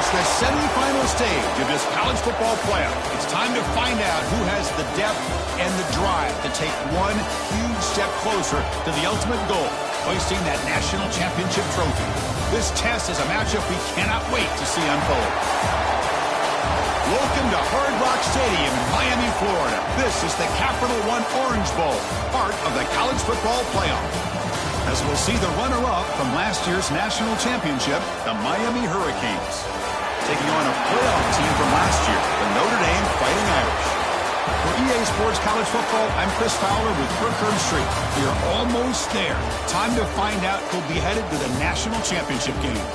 It's the semifinal stage of this college football playoff. It's time to find out who has the depth and the drive to take one huge step closer to the ultimate goal, hoisting that national championship trophy. This test is a matchup we cannot wait to see unfold. Welcome to Hard Rock Stadium in Miami, Florida. This is the Capital One Orange Bowl, part of the college football playoff. As we'll see the runner-up from last year's national championship, the Miami Hurricanes, taking on a playoff team from last year, the Notre Dame Fighting Irish. For EA Sports College Football, I'm Chris Fowler with Brookburn Street. We are almost there. Time to find out who'll be headed to the national championship game.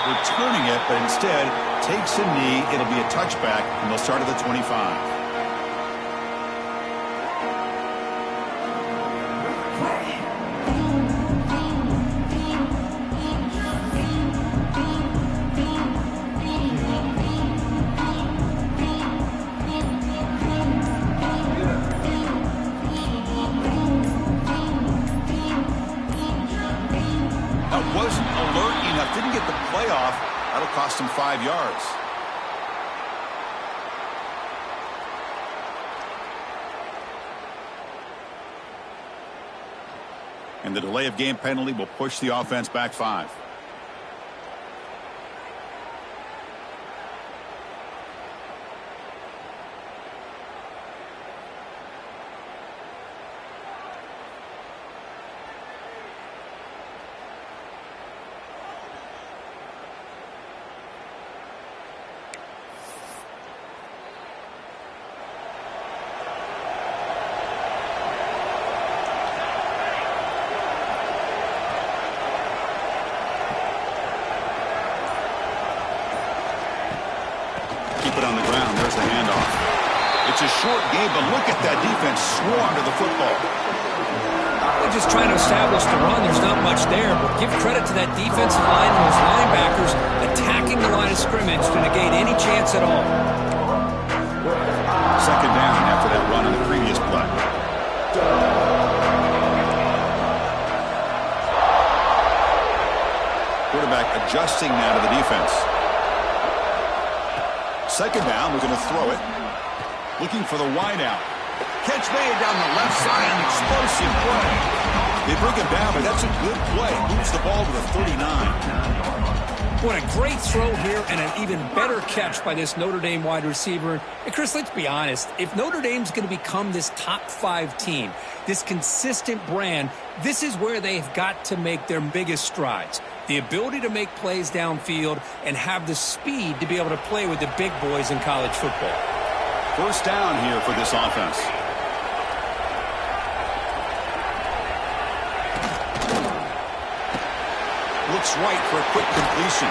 Returning it, but instead takes a knee. It'll be a touchback, and they'll start at the 25. Wasn't alert enough, didn't get the playoff. That'll cost him 5 yards. And the delay of game penalty will push the offense back 5. Keep it on the ground. There's the handoff. It's a short game, but look at that defense swarm to the football. They're just trying to establish the run. There's not much there, but give credit to that defensive line and those linebackers attacking the line of scrimmage to negate any chance at all. Second down after that run on the previous play. Quarterback adjusting now to the defense. Second down, we're going to throw it. Looking for the wide out. Catch made down the left side, an explosive play. They bring him down, but that's a good play. Moves the ball to the 39. What a great throw here and an even better catch by this Notre Dame wide receiver. And Chris, let's be honest. If Notre Dame's going to become this top 5 team, this consistent brand, this is where they've got to make their biggest strides. The ability to make plays downfield and have the speed to be able to play with the big boys in college football. First down here for this offense. Looks right for a quick completion.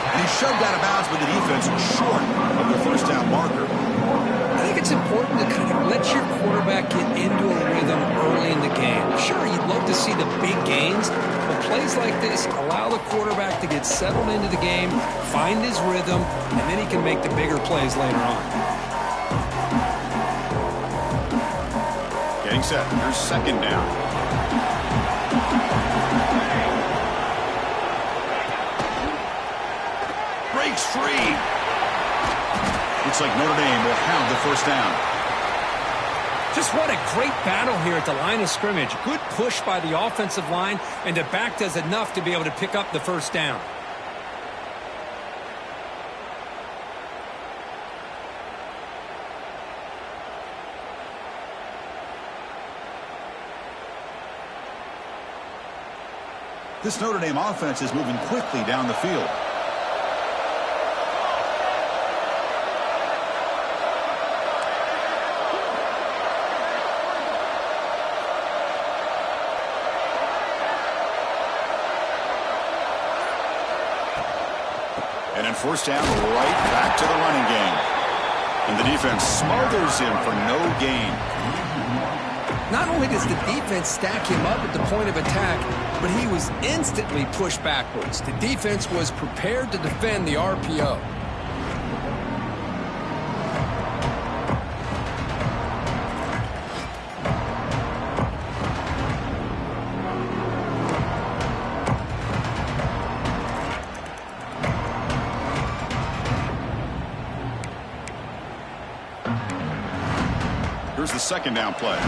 And he's shoved out of bounds with the defense short of the first down marker. I think it's important to kind of let your quarterback get into a rhythm early in the game. Sure, you'd love to see the big gains, but plays like this allow the quarterback to get settled into the game, find his rhythm, and then he can make the bigger plays later on. Getting set. Here's second down. Breaks free. Looks like Notre Dame will have the first down. Just what a great battle here at the line of scrimmage. Good push by the offensive line, and the back does enough to be able to pick up the first down. This Notre Dame offense is moving quickly down the field. And in first down, right back to the running game. And the defense smothers him for no gain. Not only does the defense stack him up at the point of attack, but he was instantly pushed backwards. The defense was prepared to defend the RPO. Here's the second down play.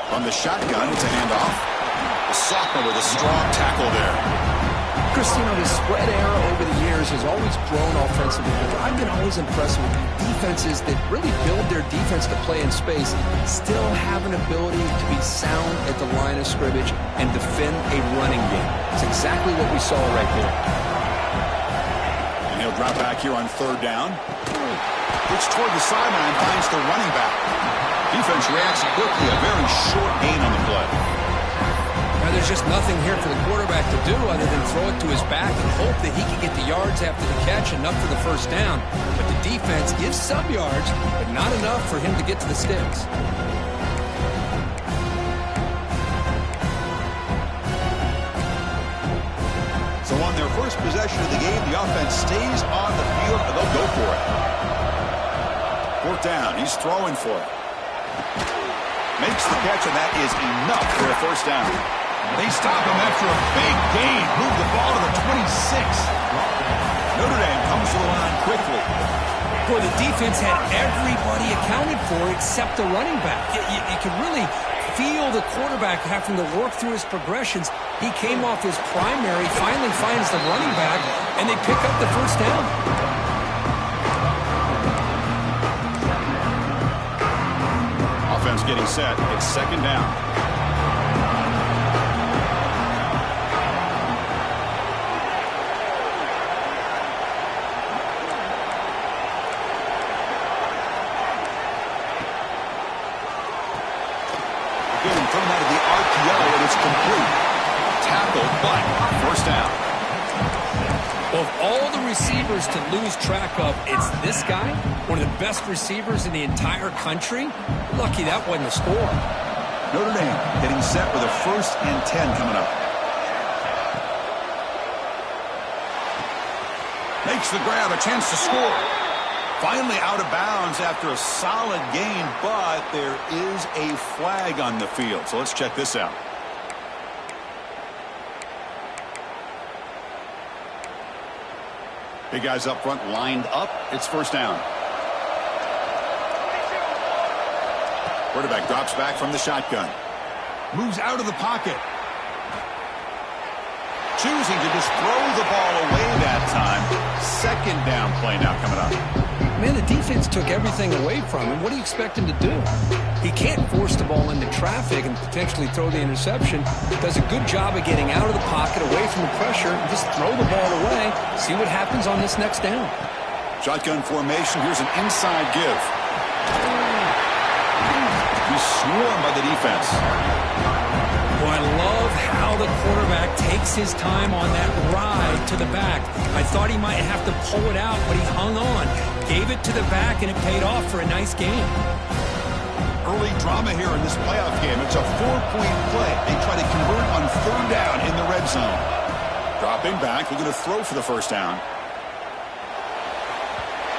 From the shotgun, it's a handoff. The sophomore with a strong tackle there. Chris, the spread era over the years has always grown offensively, but I've been always impressed with defenses that really build their defense to play in space, still have an ability to be sound at the line of scrimmage and defend a running game. It's exactly what we saw right here. And he'll drop back here on third down. Looks toward the sideline, finds the running back. Defense reacts quickly, a very short gain on the play. Now there's just nothing here for the quarterback to do other than throw it to his back and hope that he can get the yards after the catch, enough for the first down. But the defense gives some yards, but not enough for him to get to the sticks. So on their first possession of the game, the offense stays on the field, and they'll go for it. Fourth down, he's throwing for it. Makes the catch, and that is enough for a first down. They stop him after a big gain. Move the ball to the 26. Notre Dame comes to the line quickly. Boy, the defense had everybody accounted for except the running back. You can really feel the quarterback having to work through his progressions. He came off his primary, finally finds the running back, and they pick up the first down. Offense getting set. It's second down. Getting thrown out of the RPO, and it's complete. Tackled, but first down. Of all the receivers to lose track of, it's this guy, one of the best receivers in the entire country. Lucky that wasn't a score. Notre Dame getting set with a 1st and 10 coming up. Makes the grab, a chance to score. Finally out of bounds after a solid gain, but there is a flag on the field. So let's check this out. Big guys up front lined up. It's first down. Quarterback drops back from the shotgun. Moves out of the pocket. Choosing to just throw the ball away that time. Second down play now coming up. Man, the defense took everything away from him. What do you expect him to do? He can't force the ball into traffic and potentially throw the interception. Does a good job of getting out of the pocket, away from the pressure, and just throw the ball away. See what happens on this next down. Shotgun formation. Here's an inside give. He's swarmed by the defense. Boy, I love how the quarterback takes his time on that ride to the back. I thought he might have to pull it out, but he hung on. Gave it to the back, and it paid off for a nice game. Early drama here in this playoff game. It's a 4-point play. They try to convert on third down in the red zone. Dropping back, looking to throw for the first down.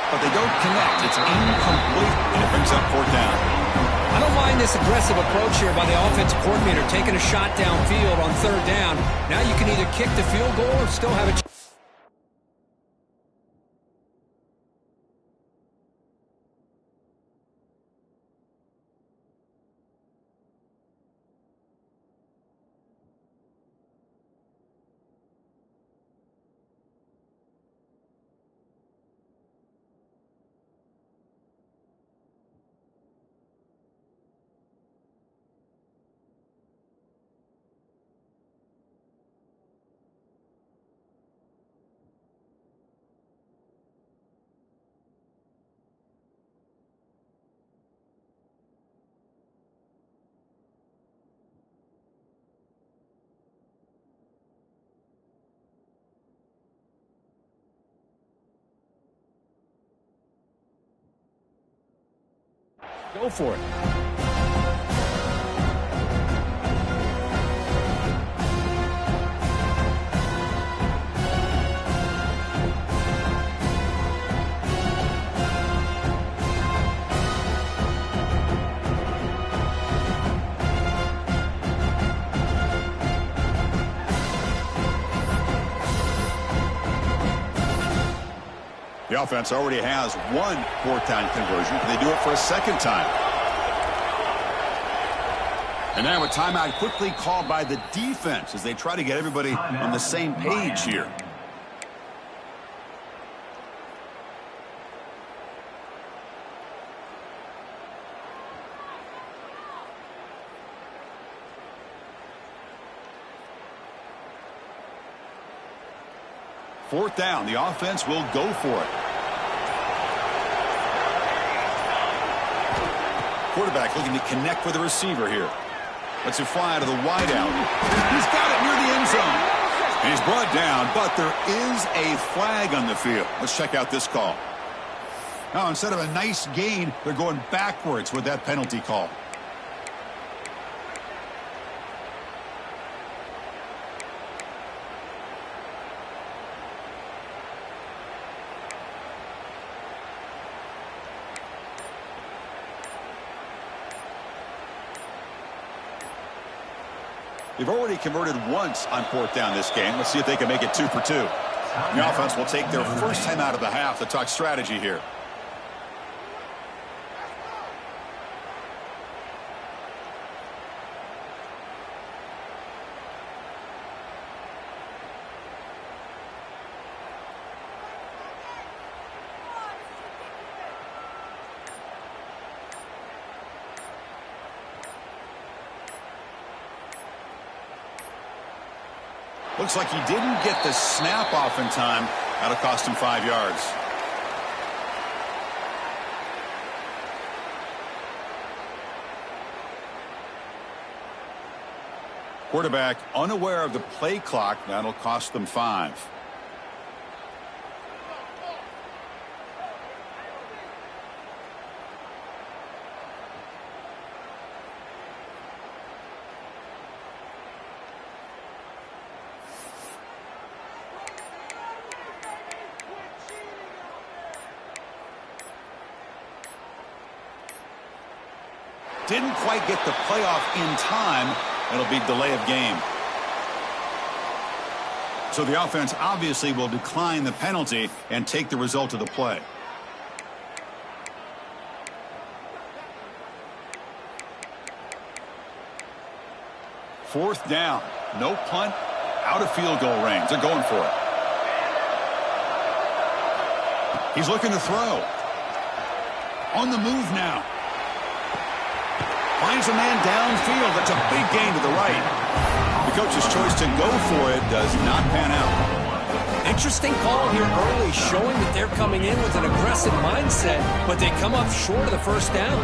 But they don't connect. It's incomplete, and it brings up fourth down. I don't mind this aggressive approach here by the offensive coordinator, taking a shot downfield on third down. Now you can either kick the field goal or still have a chance. Go for it. The offense already has one fourth-down conversion. They do it for a second time. And now a timeout quickly called by the defense as they try to get everybody on the same page here. Fourth down, the offense will go for it. Quarterback looking to connect with the receiver here. Lets it fly to the wideout. He's got it near the end zone. And he's brought down, but there is a flag on the field. Let's check out this call. Now, instead of a nice gain, they're going backwards with that penalty call. They've already converted once on fourth down this game. Let's see if they can make it 2 for 2. The offense will take their first time out of the half to talk strategy here. Looks like he didn't get the snap off in time. That'll cost him 5 yards. Quarterback unaware of the play clock. That'll cost them 5. Didn't quite get the playoff in time. It'll be delay of game. So the offense obviously will decline the penalty and take the result of the play. Fourth down. No punt. Out of field goal range. They're going for it. He's looking to throw. On the move now. Finds a man downfield. That's a big gain to the right. The coach's choice to go for it does not pan out. Interesting call here early, showing that they're coming in with an aggressive mindset, but they come up short of the first down.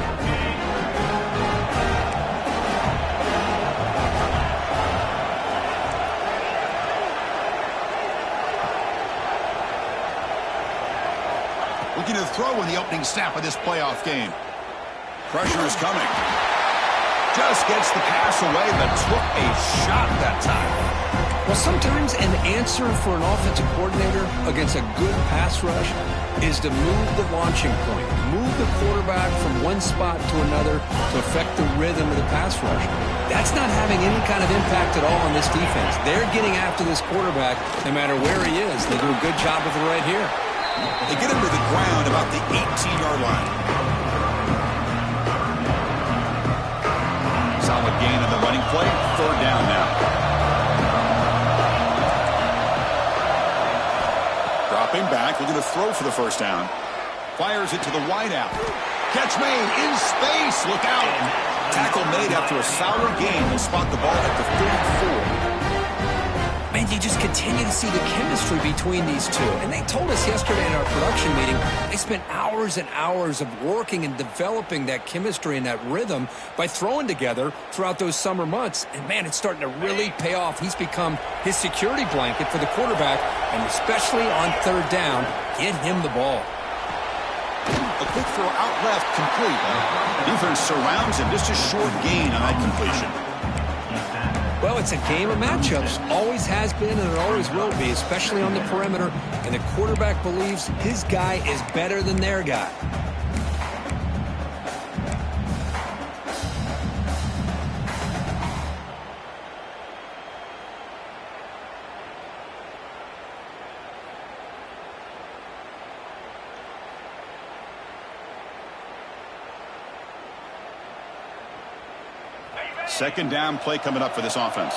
Looking to throw in the opening snap of this playoff game. Pressure is coming. Just gets the pass away, but took a shot that time. Well, sometimes an answer for an offensive coordinator against a good pass rush is to move the launching point, move the quarterback from one spot to another to affect the rhythm of the pass rush. That's not having any kind of impact at all on this defense. They're getting after this quarterback no matter where he is. They do a good job with it right here. They get him to the ground about the 18-yard line. Solid gain on the running play. Third down now. Dropping back, looking to throw for the first down. Fires it to the wideout. Catch made in space. Look out. Tackle made after a solid gain. Will spot the ball at the 34. Man, you just continue to see the chemistry between these two. And they told us yesterday in our production meeting, they spent hours and hours of working and developing that chemistry and that rhythm by throwing together throughout those summer months. And, man, it's starting to really pay off. He's become his security blanket for the quarterback, and especially on third down, get him the ball. A quick throw out left, complete. Defense surrounds him. Just a short gain on that completion. Well, it's a game of matchups. Always has been and it always will be, especially on the perimeter. And the quarterback believes his guy is better than their guy. Second down play coming up for this offense.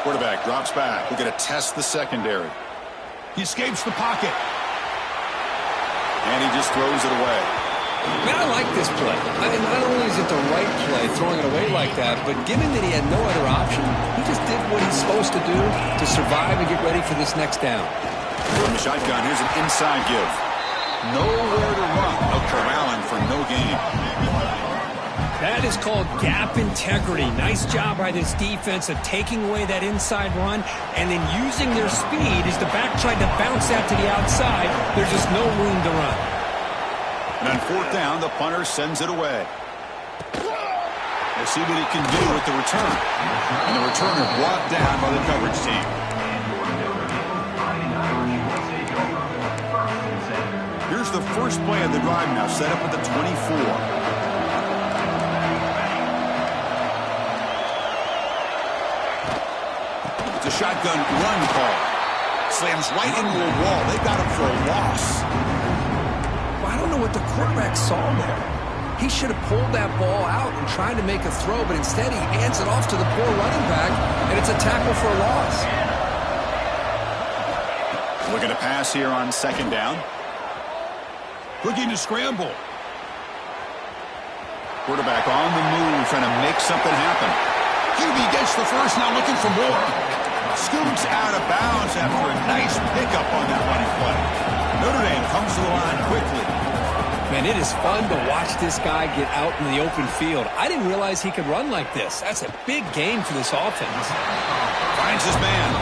Quarterback drops back. We're going to test the secondary. He escapes the pocket. And he just throws it away. Man, I like this play. I mean, not only is it the right play, throwing it away like that, but given that he had no other option, he just did what he's supposed to do to survive and get ready for this next down. From the shotgun, here's an inside give. Nowhere to run. No corralling for no gain. That is called gap integrity. Nice job by this defense of taking away that inside run and then using their speed as the back tried to bounce that to the outside. There's just no room to run. And on fourth down, the punter sends it away. We'll see what he can do with the return. And the returner brought down by the coverage team. Here's the first play of the drive now, set up at the 24. It's a shotgun run call. Slams right into a wall. They got him for a loss. Well, I don't know what the quarterback saw there. He should have pulled that ball out and tried to make a throw, but instead he hands it off to the poor running back, and it's a tackle for a loss. Looking to pass here on second down. Looking to scramble. Quarterback on the move, trying to make something happen. QB gets the first, now looking for more. Scoots out of bounds after a nice pickup on that running play. Notre Dame comes to the line quickly. Man, it is fun to watch this guy get out in the open field. I didn't realize he could run like this. That's a big gain for this offense. Finds his man.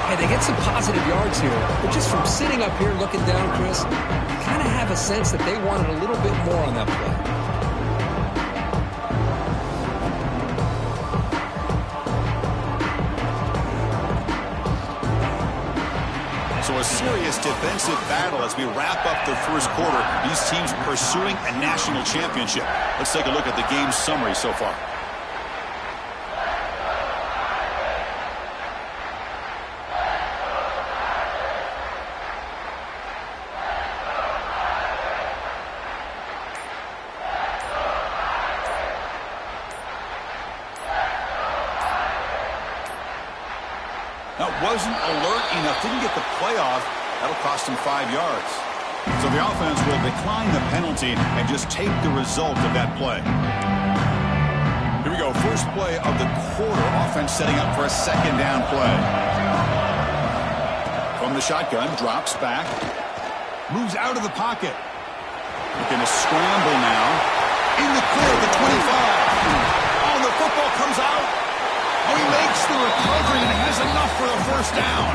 Hey, they get some positive yards here, but just from sitting up here looking down, Chris, you kind of have a sense that they wanted a little bit more on that play. So a serious defensive battle as we wrap up the first quarter. These teams pursuing a national championship. Let's take a look at the game summary so far. That wasn't alert enough. Didn't get the playoff. That'll cost him 5 yards. So the offense will decline the penalty and just take the result of that play. Here we go. First play of the quarter. Offense setting up for a second down play. From the shotgun, drops back. Moves out of the pocket. Looking to scramble now. In the clear at the 25. Oh, the football comes out. Oh, he makes the recovery and has enough for the first down.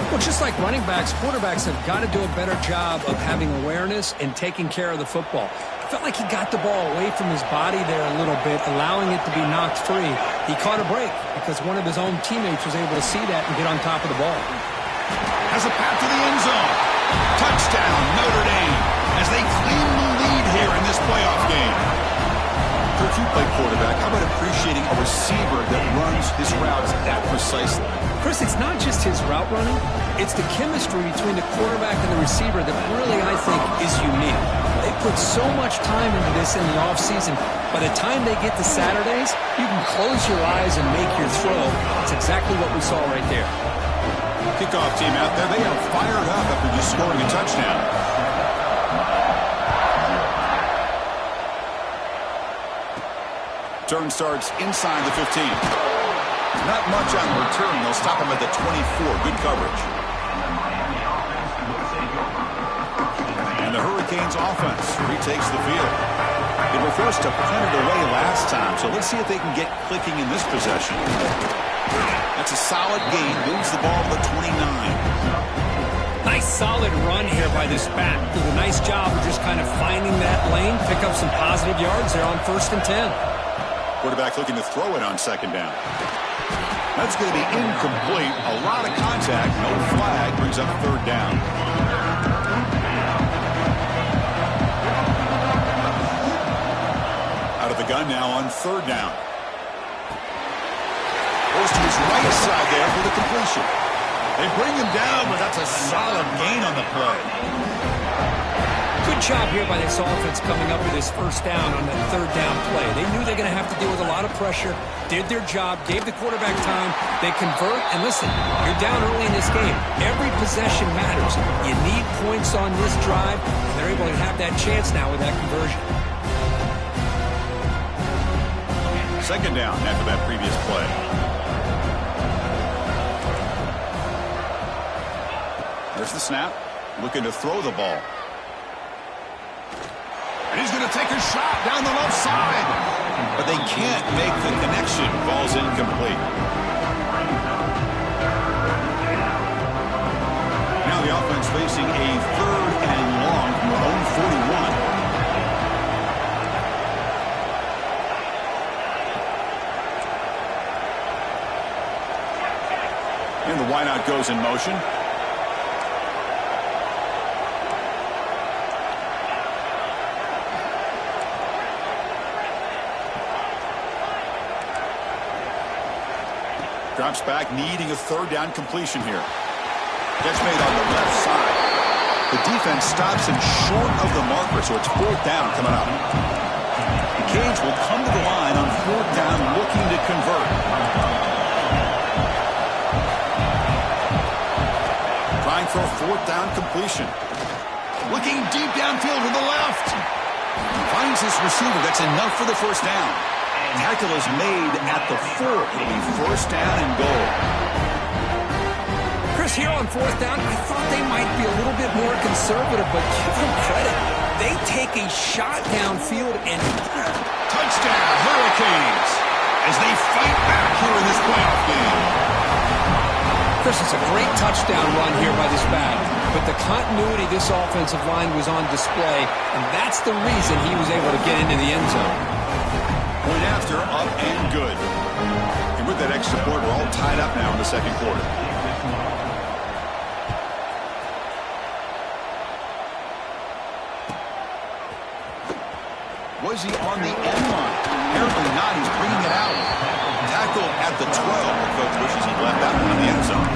Well, just like running backs, quarterbacks have got to do a better job of having awareness and taking care of the football. I felt like he got the ball away from his body there a little bit, allowing it to be knocked free. He caught a break because one of his own teammates was able to see that and get on top of the ball. Has a path to the end zone. Touchdown, Notre Dame, as they claim the lead here in this playoff game. If you play quarterback, how about appreciating a receiver that runs his routes that precisely? Chris, it's not just his route running. It's the chemistry between the quarterback and the receiver that really, I think, is unique. They put so much time into this in the offseason. By the time they get to Saturdays, you can close your eyes and make your throw. That's exactly what we saw right there. Kickoff team out there, they are fired up after just scoring a touchdown. Turn starts inside the 15. Not much on the return. They'll stop him at the 24. Good coverage. And the Hurricanes offense retakes the field. They were forced to punt it away last time, so let's see if they can get clicking in this possession. That's a solid gain. Moves the ball to the 29. Nice solid run here by this back. Did a nice job of just kind of finding that lane, pick up some positive yards there on 1st and 10. Quarterback looking to throw it on 2nd down. That's going to be incomplete. A lot of contact. No flag. Brings up 3rd down. Out of the gun now on 3rd down. Goes to his right side there for the completion. They bring him down, but that's a solid gain on the play. Good job here by this offense coming up with this 1st down on that 3rd down play. They knew they're going to have to deal with a lot of pressure, did their job, gave the quarterback time. They convert, and listen, you're down early in this game. Every possession matters. You need points on this drive, and they're able to have that chance now with that conversion. 2nd down after that previous play. There's the snap. Looking to throw the ball. And he's going to take a shot down the left side. But they can't make the connection. Ball's incomplete. Now the offense facing a 3rd and long from their own 41. And the wideout goes in motion. Drops back, needing a 3rd down completion here. Gets made on the left side. The defense stops him short of the marker, so it's 4th down coming up. The Canes will come to the line on 4th down, looking to convert. Trying for a 4th down completion. Looking deep downfield to the left. Finds his receiver. That's enough for the 1st down. Tackle is made at the 4. It'll be 1st down and goal. Chris, here on 4th down, I thought they might be a little bit more conservative, but give them credit. They take a shot downfield and touchdown, Hurricanes, as they fight back here in this playoff game. Chris, it's a great touchdown run here by this back, but the continuity of this offensive line was on display, and that's the reason he was able to get into the end zone. Point after, up and good. And with that extra point, we're all tied up now in the 2nd quarter. Was he on the end line? Apparently not. He's bringing it out. Tackle at the 12. The coach wishes he left that one in the end zone.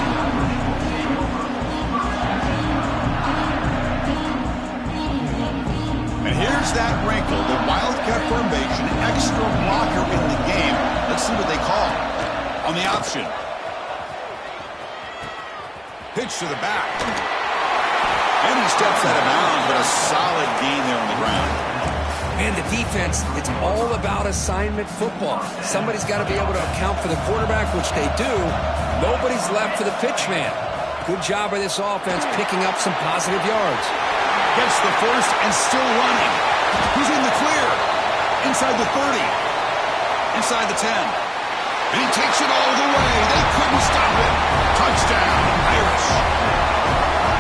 And here's that wrinkle, the Wildcat formation, extra blocker in the game. Let's see what they call on the option. Pitch to the back. And he steps out of bounds, but a solid gain there on the ground. And the defense, it's all about assignment football. Somebody's got to be able to account for the quarterback, which they do. Nobody's left for the pitch man. Good job by this offense picking up some positive yards. Gets the 1st and still running. He's in the clear. Inside the 30. Inside the 10. And he takes it all the way. They couldn't stop him. Touchdown, Irish.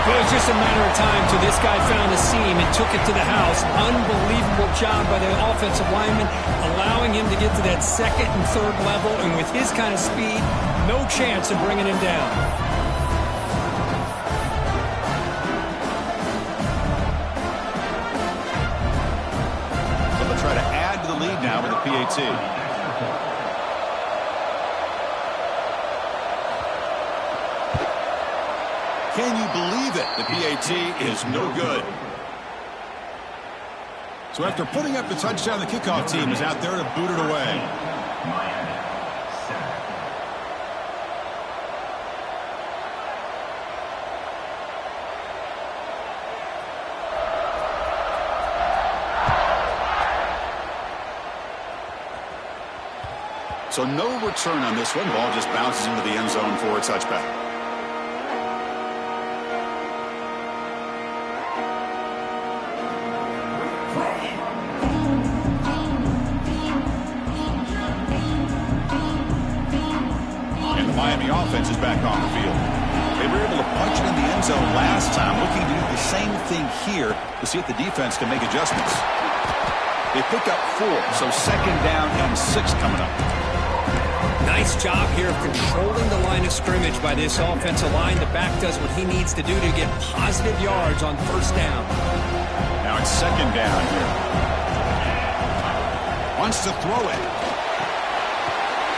Well, it was just a matter of time till this guy found a seam and took it to the house. Unbelievable job by the offensive lineman, allowing him to get to that 2nd and 3rd level. And with his kind of speed, no chance of bringing him down. Try to add to the lead now with a PAT. Can you believe it? The PAT is no good. So after putting up the touchdown, the kickoff team is out there to boot it away. So no return on this one. Ball just bounces into the end zone for a touchback. And the offense is back on the field. They were able to punch it in the end zone last time, looking to do the same thing here to see if the defense can make adjustments. They pick up 4, so 2nd down and 6 coming up. Nice job here of controlling the line of scrimmage by this offensive line. The back does what he needs to do to get positive yards on 1st down. Now it's 2nd down here. Wants to throw it.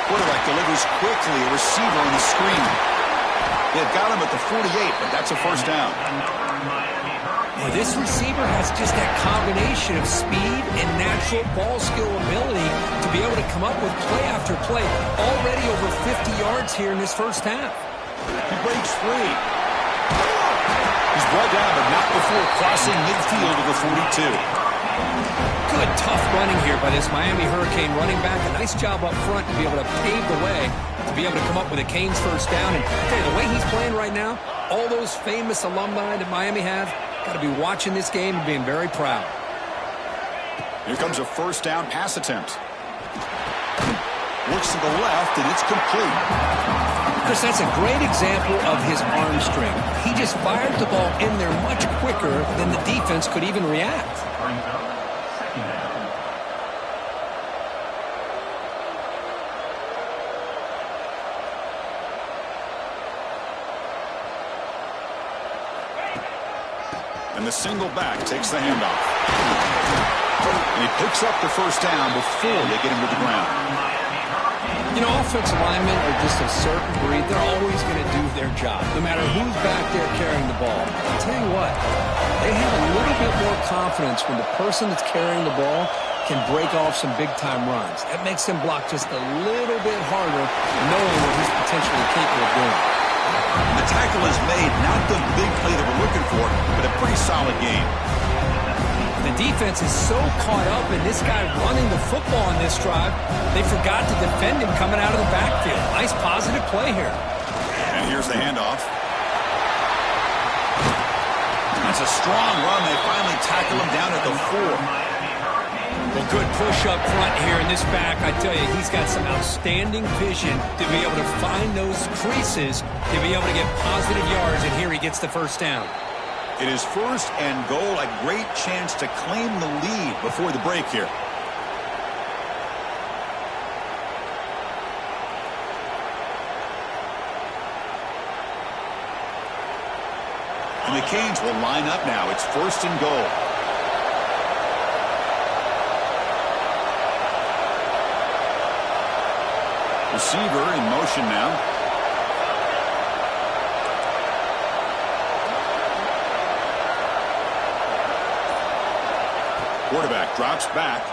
Quarterback delivers quickly. A receiver on the screen. They've got him at the 48, but that's a 1st down. Well, this receiver has just that combination of speed and natural ball skill ability to be able to come up with play after play. Already over 50 yards here in this 1st half. He breaks free. He's brought down, but not before crossing midfield of the 42. Good, tough running here by this Miami Hurricane running back. A nice job up front to be able to pave the way, to be able to come up with a Canes 1st down. And I'll tell you, the way he's playing right now, all those famous alumni that Miami have, got to be watching this game and being very proud. Here comes a 1st down pass attempt. Looks to the left, and it's complete. Chris, that's a great example of his arm strength. He just fired the ball in there much quicker than the defense could even react. And the single back takes the handoff. And he picks up the 1st down before they get him to the ground. You know, offensive linemen are just a certain breed. They're always going to do their job, no matter who's back there carrying the ball. I'll tell you what, they have a little bit more confidence when the person that's carrying the ball can break off some big-time runs. That makes them block just a little bit harder, knowing what he's potentially capable of doing. The tackle is made, not the big play that we're looking for, but a pretty solid game. The defense is so caught up in this guy running the football on this drive, they forgot to defend him coming out of the backfield. Nice positive play here. And here's the handoff. That's a strong run. They finally tackle him down at the 4. Well, good push up front here in this back. I tell you, he's got some outstanding vision to be able to find those creases, to be able to get positive yards, and here he gets the 1st down. It is 1st and goal, a great chance to claim the lead before the break here. And the Canes will line up now. It's 1st and goal. Receiver in motion now. Quarterback drops back.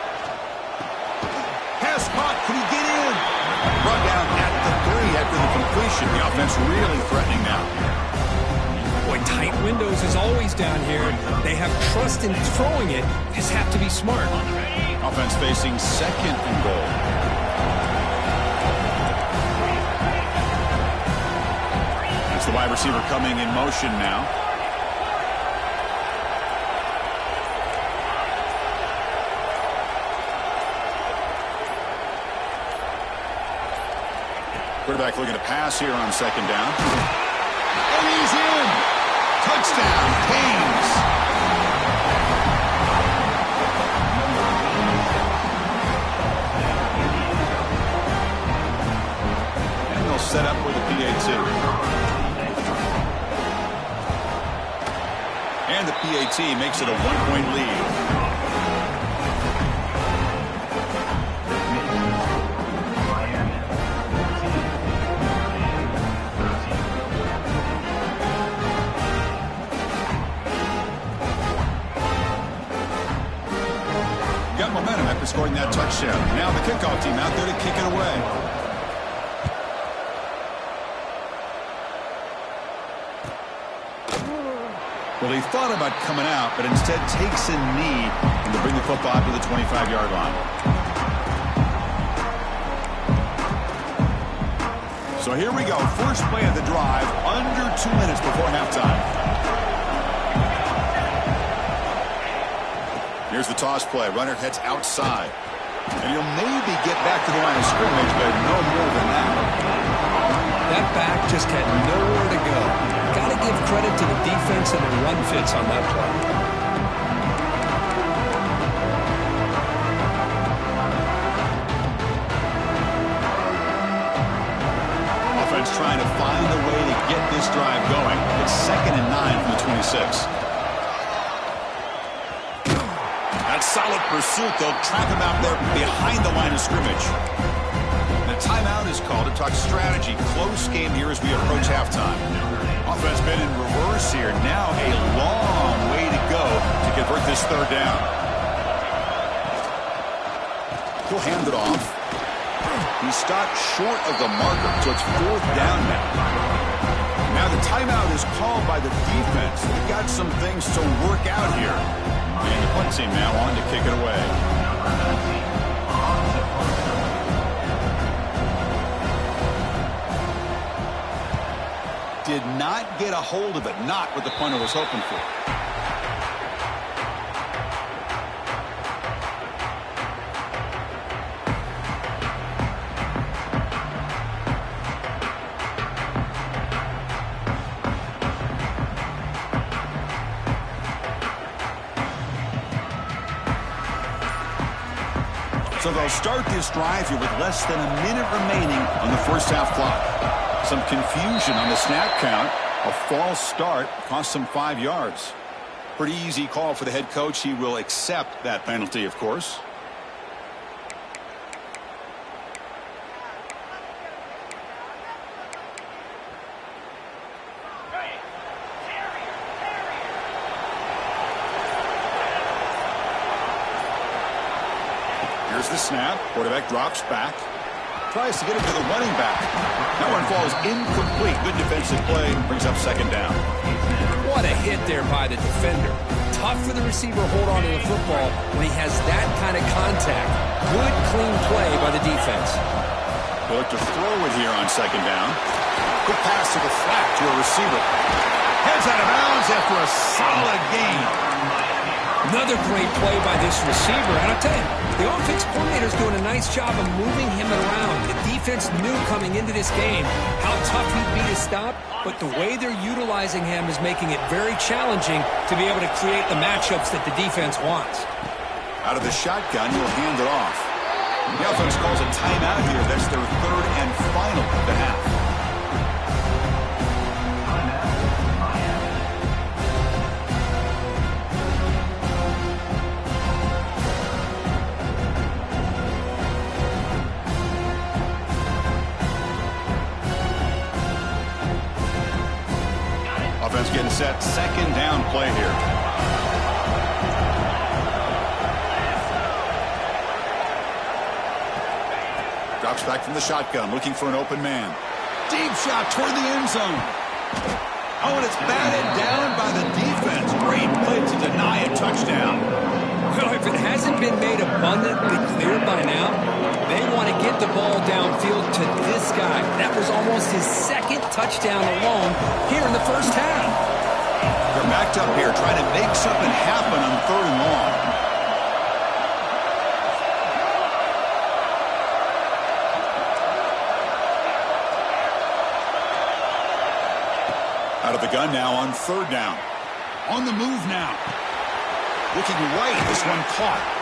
Pass caught. Could he get in? Brought down at the 3 after the completion. The offense really threatening now. Boy, tight windows is always down here. They have trust in throwing it. Just have to be smart. Offense facing 2nd and goal. That's the wide receiver coming in motion now. Quarterback looking to pass here on 2nd down. And he's in. Touchdown, Canes. And they'll set up with a PAT. And the PAT makes it a 1-point lead. Momentum after scoring that touchdown. Now the kickoff team out there to kick it away. Well, he thought about coming out, but instead takes a knee and to bring the football to the 25-yard line. So here we go. First play of the drive, under 2 minutes before halftime. Here's the toss play. Runner heads outside. And he'll maybe get back to the line of scrimmage, but no more than that. That back just had nowhere to go. Got to give credit to the defense and the run fits on that play. Offense trying to find a way to get this drive going. It's 2nd and 9 from the 26. That solid pursuit, they'll trap him out there behind the line of scrimmage. The timeout is called to talk strategy. Close game here as we approach halftime. Offense been in reverse here. Now a long way to go to convert this 3rd down. He'll hand it off. He stopped short of the marker, so it's 4th down now. Now the timeout is called by the defense. They've got some things to work out here. And the punt team now on to kick it away. Did not get a hold of it. Not what the punter was hoping for. So they'll start this drive here with less than a minute remaining on the first half clock. Some confusion on the snap count. A false start cost them 5 yards. Pretty easy call for the head coach. He will accept that penalty, of course. Here's the snap. Quarterback drops back. Tries to get it to the running back. That one falls incomplete. Good defensive play. Brings up 2nd down. What a hit there by the defender. Tough for the receiver to hold on to the football when he has that kind of contact. Good, clean play by the defense. They look to throw it here on 2nd down. Quick pass to the flat to a receiver. Heads out of bounds after a solid gain. Another great play by this receiver. And I'll tell you, the offense coordinator is doing a nice job of moving him around. The defense knew coming into this game how tough he'd be to stop, but the way they're utilizing him is making it very challenging to be able to create the matchups that the defense wants. Out of the shotgun, he'll hand it off. The offense calls a timeout here. That's their 3rd and final of the half. Offense getting set. 2nd down play here. Drops back from the shotgun, looking for an open man. Deep shot toward the end zone. Oh, and it's batted down by the defense. Great play to deny a touchdown. Well, if it hasn't been made abundantly clear by now, they want to get the ball downfield to this guy. That was almost his 2nd touchdown alone here in the first half. They're backed up here trying to make something happen on 3rd and long. Out of the gun now on 3rd down. On the move now. Looking right, this one caught.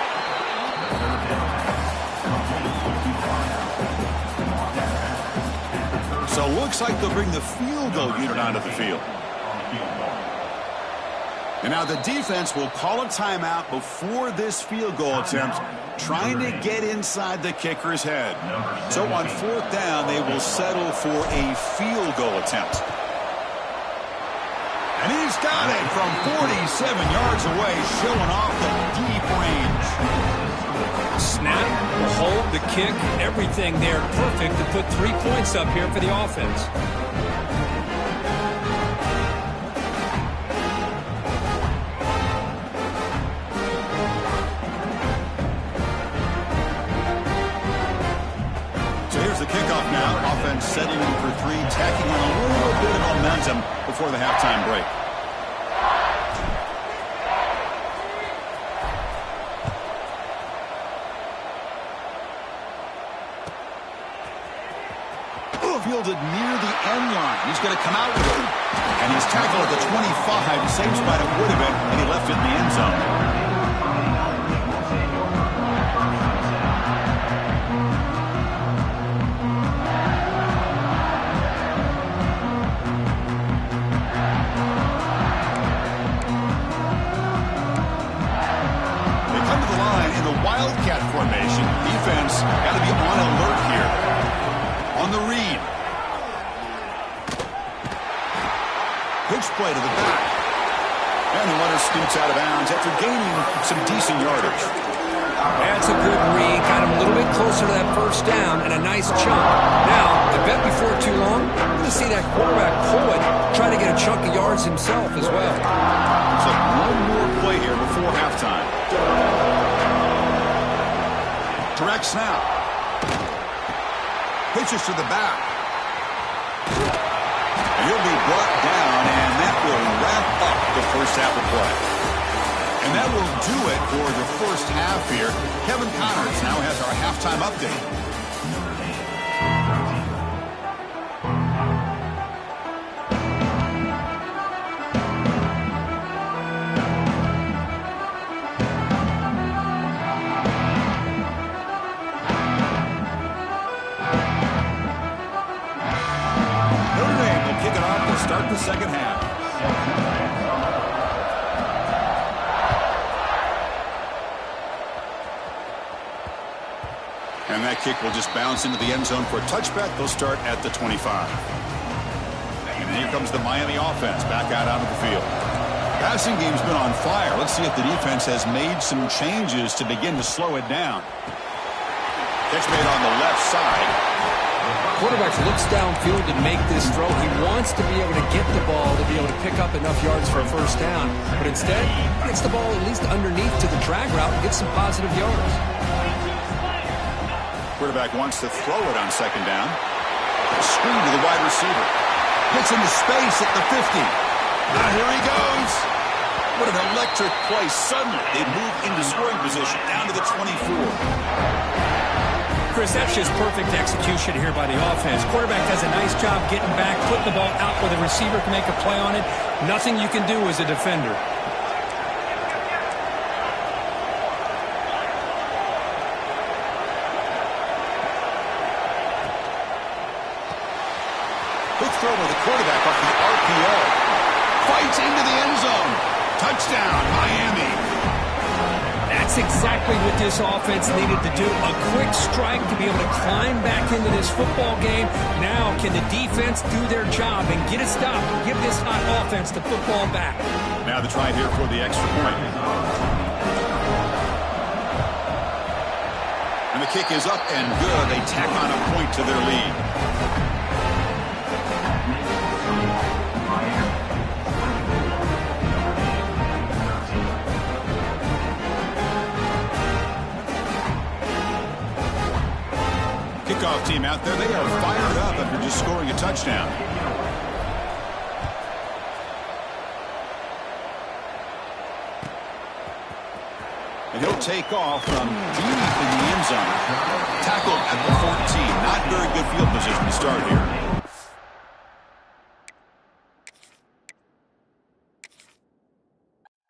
So looks like they'll bring the field goal unit onto the field. And now the defense will call a timeout before this field goal attempt, trying to get inside the kicker's head. So on 4th down, they will settle for a field goal attempt. And he's got it from 47 yards away, showing off the deep range. Snap, the hold, the kick, everything there perfect to put 3 points up here for the offense. So here's the kickoff now. Offense settling in for 3, tacking on a little bit of momentum before the halftime break. Fielded near the end line. He's going to come out with it. And he's tackled at the 25. Same spot it would have been, and he left it in the end zone. Wildcat formation. Defense got to be on alert here. On the read. Pitch play to the back. And the runner scoots out of bounds after gaining some decent yardage. That's a good read. Got him a little bit closer to that first down and a nice chunk. Now, I bet before too long, we're going to see that quarterback pull it, try to get a chunk of yards himself as well. Looks like one more play here before halftime. Direct snap. Pitches to the back. And he'll be brought down, and that will wrap up the first half of play. And that will do it for the first half here. Kevin Connors now has our halftime update. Start the second half. And that kick will just bounce into the end zone for a touchback. They'll start at the 25. And here comes the Miami offense back out onto the field. Passing game's been on fire. Let's see if the defense has made some changes to begin to slow it down. Catch made on the left side. Quarterback looks downfield to make this throw. He wants to be able to get the ball to be able to pick up enough yards for a first down. But instead, he gets the ball at least underneath to the drag route and gets some positive yards. Quarterback wants to throw it on second down. Screen to the wide receiver. Gets into space at the 50. Now here he goes. What an electric play. Suddenly, they move into scoring position down to the 24. Chris, that's just perfect execution here by the offense. Quarterback does a nice job getting back, putting the ball out where the receiver can make a play on it. Nothing you can do as a defender. Quick throw by the quarterback off the RPO. Fights into the end zone. Touchdown, Miami. That's exactly what this offense needed to do. A quick strike to be able to climb back into this football game. Now, can the defense do their job and get a stop and give this hot offense the football back? Now the try here for the extra point. And the kick is up and good. They tack on a point to their lead. Kickoff team out there. They are fired up after just scoring a touchdown. And he'll take off from deep in the end zone. Tackled at the 14. Not very good field position to start here.